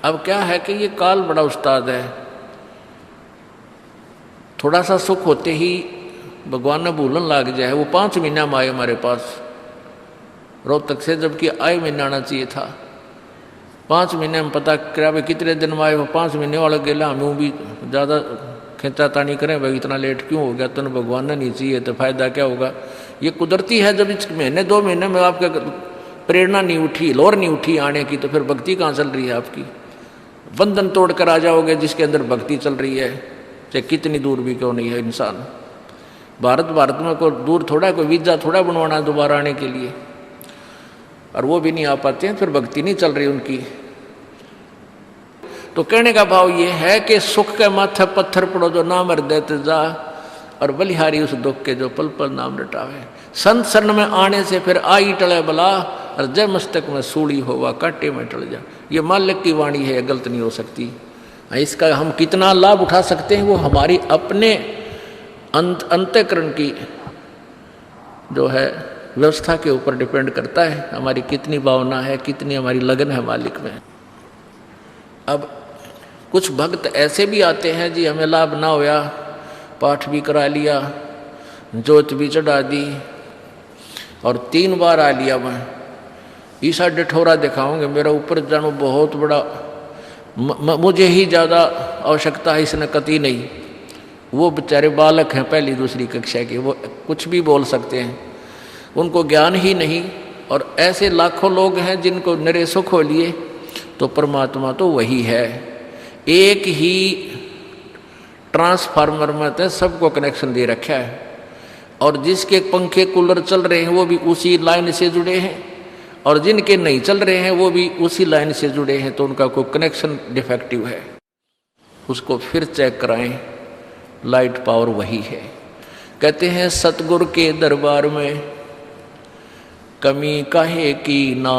अब क्या है कि ये काल बड़ा उस्ताद है, थोड़ा सा सुख होते ही भगवान ने भूलन लाग जाए। वो 5 महीना में आए हमारे पास रोहतक से, जबकि आए महीना आना चाहिए था। 5 महीने में पता क्या भाई कितने दिन में आए, वो 5 महीने वाला गेला। हमें भी ज़्यादा खींचातानी करें भाई इतना लेट क्यों हो गया, तो भगवान ने नहीं चाहिए तो फायदा क्या होगा। ये कुदरती है, जब इस महीने 2 महीने में आपके प्रेरणा नहीं उठी, लोर नहीं उठी आने की, तो फिर भक्ति कहाँ चल रही है आपकी। बंधन तोड़ कर आ जाओगे जिसके अंदर भक्ति चल रही है, चाहे कितनी दूर भी क्यों नहीं है इंसान। भारत में कोई दूर थोड़ा, कोई वीजा थोड़ा बनवाना दोबारा आने के लिए, और वो भी नहीं आ पाते हैं, फिर भक्ति नहीं चल रही उनकी। तो कहने का भाव ये है कि सुख के माथे पत्थर पड़ो जो नाम हृदय ते जा, और बलिहारी उस दुख के जो पल पल नाम रटावे। संत शरण में आने से फिर आई टले बला, और जय मस्तक में सूली होवा कांटे में टल जा। ये मालिक की वाणी है, गलत नहीं हो सकती। इसका हम कितना लाभ उठा सकते हैं वो हमारी अपने अंतःकरण की जो है व्यवस्था के ऊपर डिपेंड करता है। हमारी कितनी भावना है, कितनी हमारी लगन है मालिक में। अब कुछ भक्त ऐसे भी आते हैं जी, हमें लाभ ना होया, पाठ भी करा लिया, जोत भी चढ़ा दी, और 3 बार आ लिया मैं, ईसा डिठोरा दिखाऊंगे, मेरा ऊपर जानो बहुत बड़ा, मुझे ही ज़्यादा आवश्यकता है, इसने कति नहीं। वो बेचारे बालक हैं पहली दूसरी कक्षा के, वो कुछ भी बोल सकते हैं, उनको ज्ञान ही नहीं। और ऐसे लाखों लोग हैं जिनको निरे सुख हो लिए, तो परमात्मा तो वही है। एक ही ट्रांसफार्मर में तो सबको कनेक्शन दे रखा है, और जिसके पंखे कूलर चल रहे हैं वो भी उसी लाइन से जुड़े हैं, और जिनके नहीं चल रहे हैं वो भी उसी लाइन से जुड़े हैं। तो उनका कोई कनेक्शन डिफेक्टिव है, उसको फिर चेक कराएं, लाइट पावर वही है। कहते हैं सतगुरु के दरबार में कमी काहे की ना,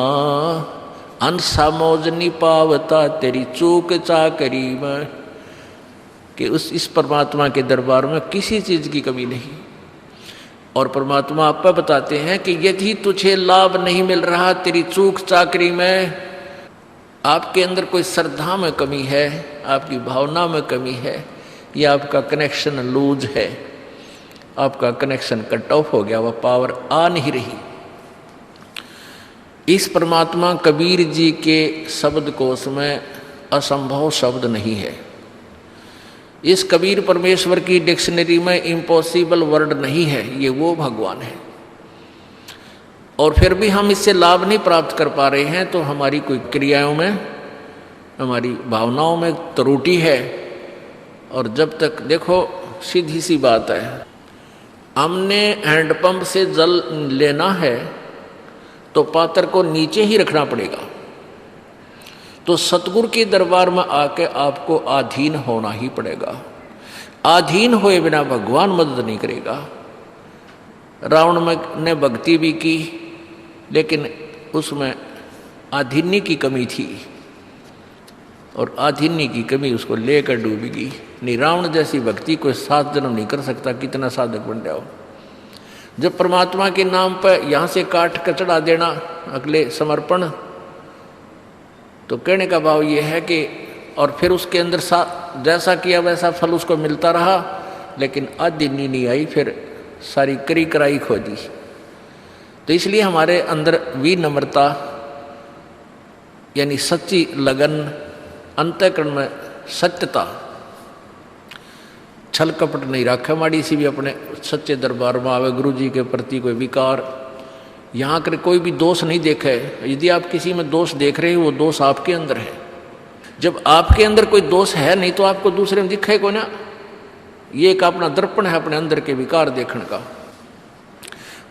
अंसा मौज नहीं पावता तेरी चूक चाकरी में। कि इस परमात्मा के दरबार में किसी चीज की कमी नहीं। और परमात्मा आप बताते हैं कि यदि तुझे लाभ नहीं मिल रहा तेरी चूक चाकरी में, आपके अंदर कोई श्रद्धा में कमी है, आपकी भावना में कमी है, या आपका कनेक्शन लूज है, आपका कनेक्शन कट ऑफ हो गया, वह पावर आ नहीं रही। इस परमात्मा कबीर जी के शब्द कोश में असंभव शब्द नहीं है। इस कबीर परमेश्वर की डिक्शनरी में इम्पॉसिबल वर्ड नहीं है। ये वो भगवान है, और फिर भी हम इससे लाभ नहीं प्राप्त कर पा रहे हैं, तो हमारी कोई क्रियाओं में, हमारी भावनाओं में त्रुटि है। और जब तक देखो सीधी सी बात है, हमने हैंडपंप से जल लेना है तो पात्र को नीचे ही रखना पड़ेगा। तो सतगुरु के दरबार में आके आपको अधीन होना ही पड़ेगा। अधीन हुए बिना भगवान मदद नहीं करेगा। रावण ने भक्ति भी की, लेकिन उसमें अधीन्य की कमी थी, और अधीन्य की कमी उसको लेकर डूबेगी। नहीं, रावण जैसी भक्ति कोई 7 जन्म नहीं कर सकता, कितना साधक बन जाओ। जब परमात्मा के नाम पर यहाँ से काट कर चढ़ा देना अगले समर्पण, तो कहने का भाव ये है कि और फिर उसके अंदर जैसा किया वैसा फल उसको मिलता रहा, लेकिन अधीन्य नहीं आई, फिर सारी करी कराई खो दी। तो इसलिए हमारे अंदर विनम्रता यानी सच्ची लगन, अंतःकरण में सत्यता, छल कपट नहीं रखा माड़ी सी भी अपने सच्चे दरबार में आवे। गुरु जी के प्रति कोई विकार, यहाँ कर कोई भी दोष नहीं देखा है। यदि आप किसी में दोष देख रहे हो, वो दोष आपके अंदर है। जब आपके अंदर कोई दोष है नहीं तो आपको दूसरे में दिखे को ना। ये एक अपना दर्पण है अपने अंदर के विकार देखने का।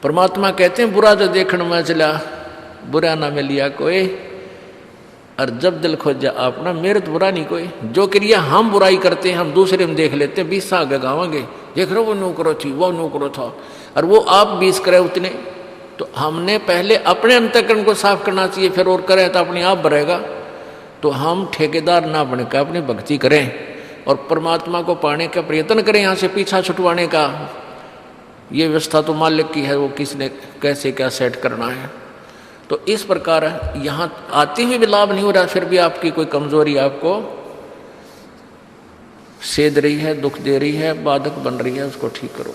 परमात्मा कहते हैं बुरा जो देखने में चला बुरा ना मिल लिया कोई, और जब दिल खोजा अपना मेरे तो बुरा नहीं कोई। जो क्रिया हम बुराई करते हैं हम दूसरे में देख लेते हैं, 20 साल गगावांगे, देख रहे वो नौकरो थी, वो नौकरो था, और वो आप 20 करे उतने। तो हमने पहले अपने अंतःकरण को साफ करना चाहिए, फिर और करें तो अपने आप भरेगा। तो हम ठेकेदार ना बनकर अपनी भक्ति करें और परमात्मा को पाने का प्रयत्न करें, यहाँ से पीछा छुटवाने का। ये व्यवस्था तो मालिक की है, वो किसने कैसे क्या सेट करना है। तो इस प्रकार यहाँ आते हुए भी लाभ नहीं हो रहा, फिर भी आपकी कोई कमजोरी आपको सेध रही है, दुख दे रही है, बाधक बन रही है, उसको ठीक करो।